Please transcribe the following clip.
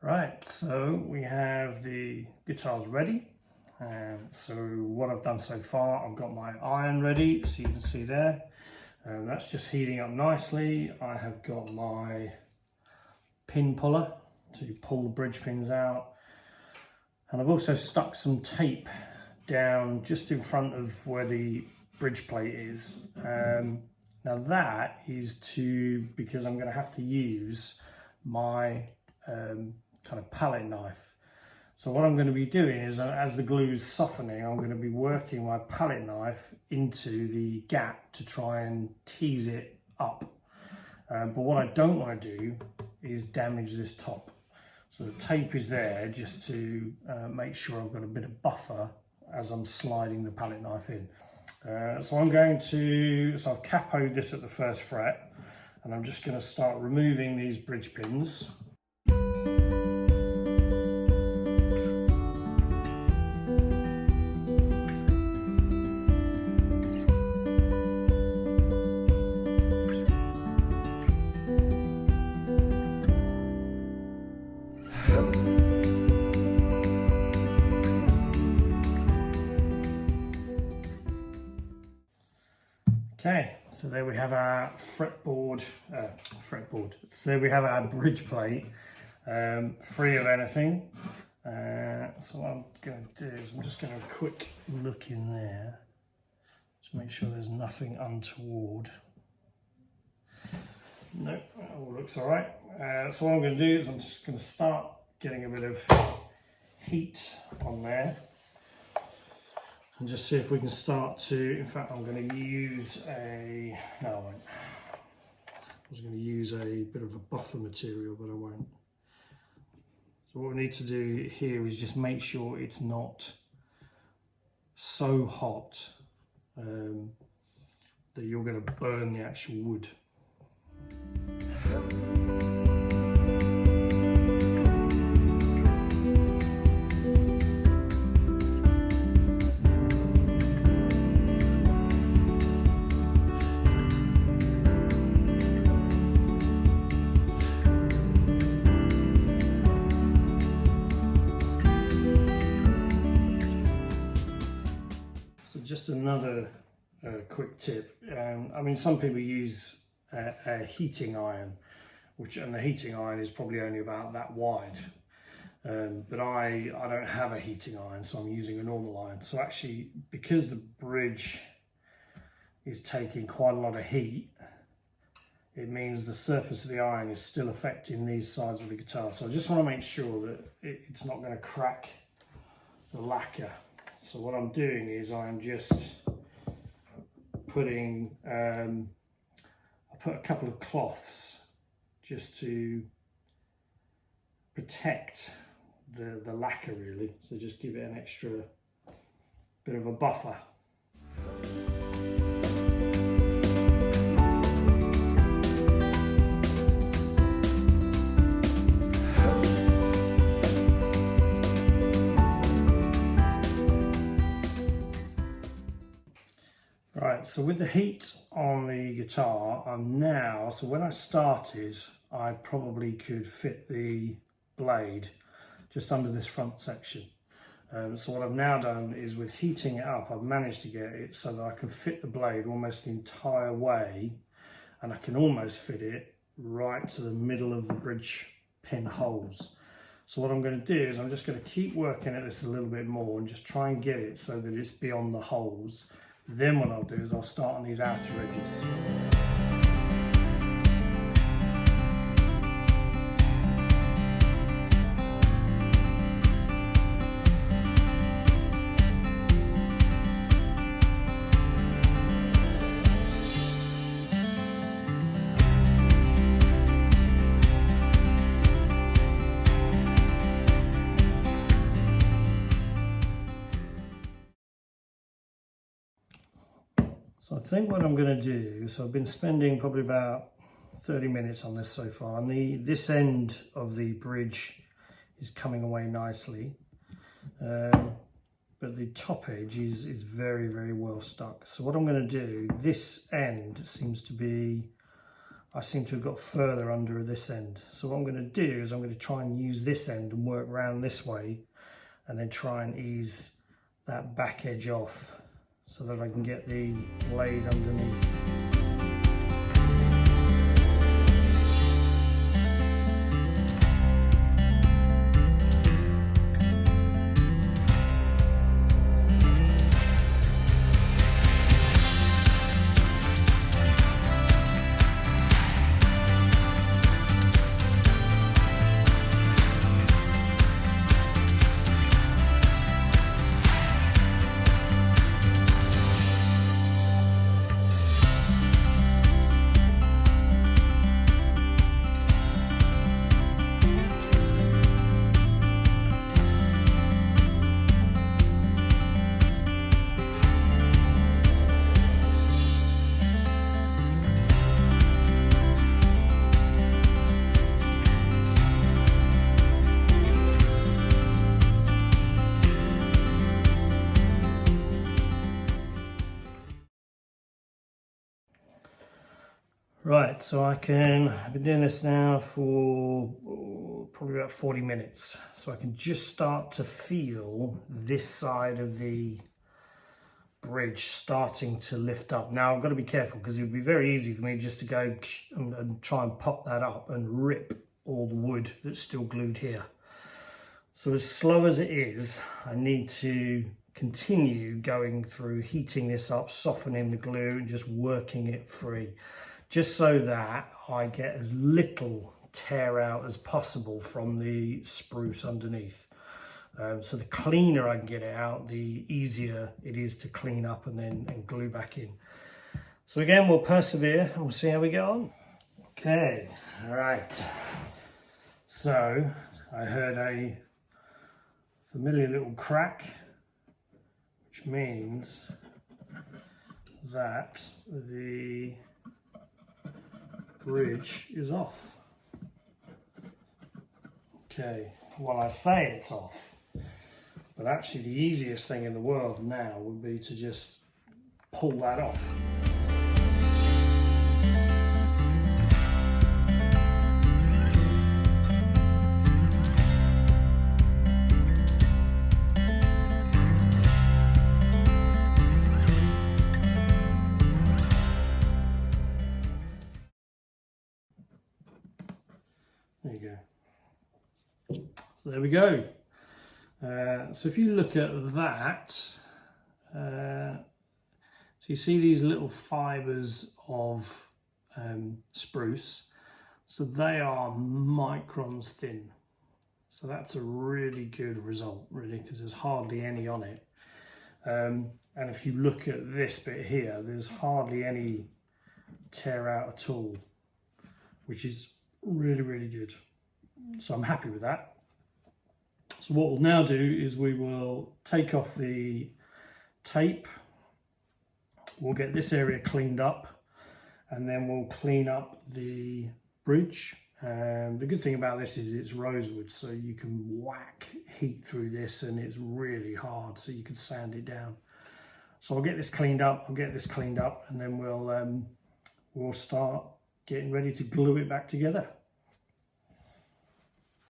Right, so we have the guitars ready. So what I've done so far, I've got my iron ready, so you can see there. That's just heating up nicely. I have got my pin puller to pull the bridge pins out. And I've also stuck some tape down just in front of where the bridge plate is. Now that is because I'm going to have to use my kind of palette knife. So what I'm going to be doing is, as the glue is softening, I'm going to be working my palette knife into the gap to try and tease it up. But what I don't want to do is damage this top. So the tape is there just to make sure I've got a bit of buffer as I'm sliding the palette knife in. So I've capoed this at the first fret, and I'm just going to start removing these bridge pins. Okay, so there we have our fretboard. So there we have our bridge plate, free of anything. So what I'm going to do is I'm just going to have a quick look in there to make sure there's nothing untoward. Nope, that all looks all right. So what I'm going to do is I'm just going to start getting a bit of heat on there. And just see if we can start to, in fact, I'm going to use I was going to use a bit of a buffer material, but I won't. So what we need to do here is just make sure it's not so hot that you're going to burn the actual wood. Just another quick tip. I mean, some people use a heating iron, and the heating iron is probably only about that wide. But I don't have a heating iron, so I'm using a normal iron. So actually, because the bridge is taking quite a lot of heat, it means the surface of the iron is still affecting these sides of the guitar. So I just want to make sure that it's not going to crack the lacquer. So what I'm doing is I'm just putting, I put a couple of cloths just to protect the lacquer really. So just give it an extra bit of a buffer. Right, so with the heat on the guitar, so when I started, I probably could fit the blade just under this front section. So what I've now done is, with heating it up, I've managed to get it so that I can fit the blade almost the entire way, and I can almost fit it right to the middle of the bridge pin holes. So what I'm going to do is I'm just going to keep working at this a little bit more and just try and get it so that it's beyond the holes. Then what I'll do is I'll start on these outer edges. So I think what I'm going to do, so I've been spending probably about 30 minutes on this so far, and this end of the bridge is coming away nicely, but the top edge is very, very well stuck. So what I'm going to do, this end seems to be I seem to have got further under this end. So what I'm going to do is I'm going to try and use this end and work around this way, and then try and ease that back edge off so that I can get the blade underneath. Right, so I've been doing this now for probably about 40 minutes. So I can just start to feel this side of the bridge starting to lift up. Now I've got to be careful because it would be very easy for me just to go and try and pop that up and rip all the wood that's still glued here. So as slow as it is, I need to continue going through heating this up, softening the glue and just working it free, just so that I get as little tear out as possible from the spruce underneath. So the cleaner I can get it out, the easier it is to clean up and glue back in. So again, we'll persevere and we'll see how we get on. Okay, all right. So I heard a familiar little crack, which means that the bridge is off. Okay, well, I say it's off, but actually the easiest thing in the world now would be to just pull that off. There you go. So there we go. So if you look at that, so you see these little fibres of spruce. So they are microns thin. So that's a really good result, really, because there's hardly any on it. And if you look at this bit here, there's hardly any tear out at all, which is really, really good. So I'm happy with that. So what we'll now do is we will take off the tape, we'll get this area cleaned up, and then we'll clean up the bridge. The good thing about this is it's rosewood, so you can whack heat through this and it's really hard, so you can sand it down. So I'll get this cleaned up, and then we'll start getting ready to glue it back together.